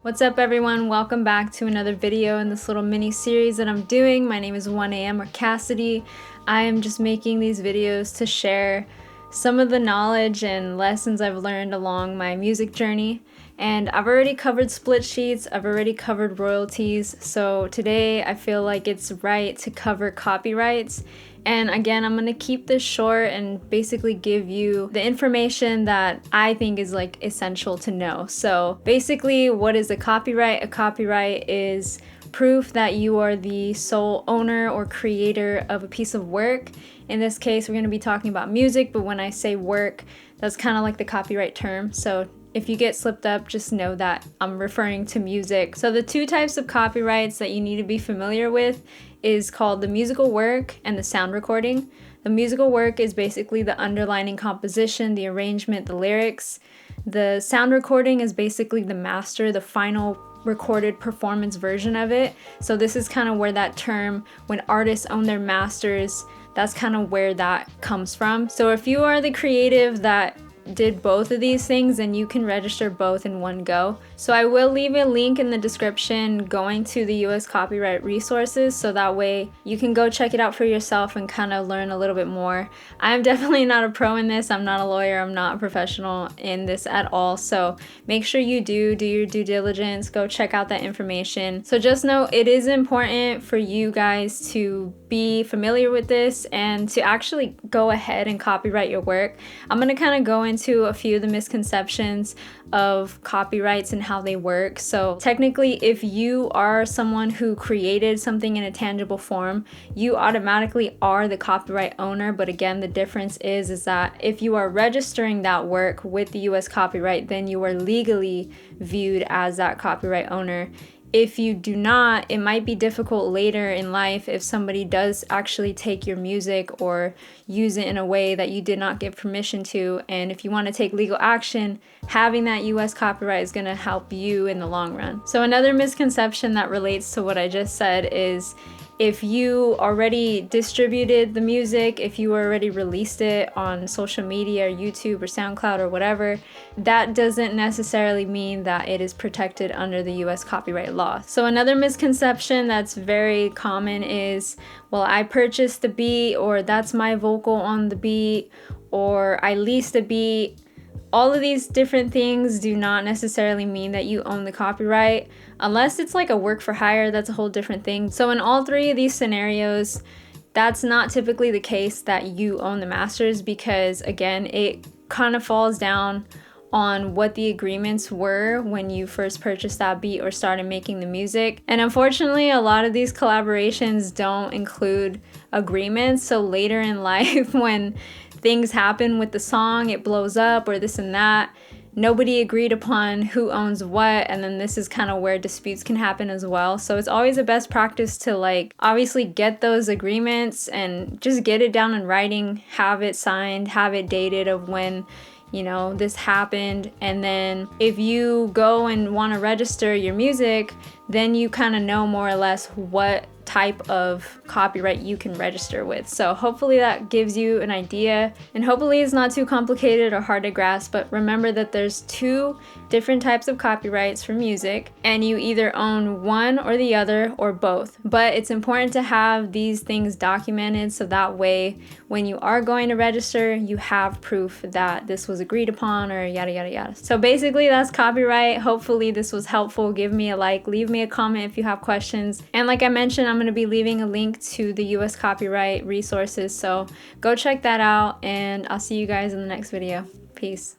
What's up everyone, welcome back to another video in this little mini series that I'm doing. My name is 1am or Cassidy. I am just making these videos to share some of the knowledge and lessons I've learned along my music journey. And I've already covered split sheets, I've already covered royalties, so today I feel like it's right to cover copyrights. And again, I'm gonna keep this short and basically give you the information that I think is like essential to know. So basically, what is a copyright? A copyright is proof that you are the sole owner or creator of a piece of work. In this case, we're going to be talking about music, but when I say work, that's kind of like the copyright term. So if you get slipped up, just know that I'm referring to music. So the two types of copyrights that you need to be familiar with is called the musical work and the sound recording. The musical work is basically the underlining composition, the arrangement, the lyrics. The sound recording is basically the master, the final recorded performance version of it. So this is kind of where that term, when artists own their masters, that's kind of where that comes from. So if you are the creative that did both of these things, then you can register both in one go. So I will leave a link in the description going to the US copyright resources, so that way you can go check it out for yourself and kind of learn a little bit more. I'm definitely not a pro in this, I'm not a lawyer, I'm not a professional in this at all, so make sure you do your due diligence, go check out that information. So just know it is important for you guys to be familiar with this and to actually go ahead and copyright your work. I'm gonna kind of go into a few of the misconceptions of copyrights and how they work. So technically, if you are someone who created something in a tangible form, you automatically are the copyright owner. But again, the difference is that if you are registering that work with the US copyright, then you are legally viewed as that copyright owner. If you do not, it might be difficult later in life if somebody does actually take your music or use it in a way that you did not give permission to. And if you want to take legal action, having that US copyright is going to help you in the long run. So another misconception that relates to what I just said is if you already distributed the music, if you already released it on social media or YouTube or SoundCloud or whatever, that doesn't necessarily mean that it is protected under the US copyright law. So another misconception that's very common is, well, I purchased the beat, or that's my vocal on the beat, or I leased the beat. All of these different things do not necessarily mean that you own the copyright, unless it's like a work for hire, that's a whole different thing. So in all three of these scenarios, that's not typically the case that you own the masters, because again, it kind of falls down on what the agreements were when you first purchased that beat or started making the music. And unfortunately, a lot of these collaborations don't include agreements. So later in life, when things happen with the song, it blows up or this and that, nobody agreed upon who owns what, and then this is kind of where disputes can happen as well. So it's always a best practice to like obviously get those agreements and just get it down in writing, have it signed, have it dated of when, you know, this happened. And then if you go and want to register your music, then you kind of know more or less what type of copyright you can register with. So hopefully that gives you an idea, and hopefully it's not too complicated or hard to grasp. But remember that there's two different types of copyrights for music, and you either own one or the other or both. But it's important to have these things documented, so that way when you are going to register, you have proof that this was agreed upon, or yada yada yada. So basically that's copyright. Hopefully this was helpful. Give me a like, leave me a comment if you have questions, and like I mentioned, I'm going to be leaving a link to the US copyright resources, so go check that out, and I'll see you guys in the next video. Peace.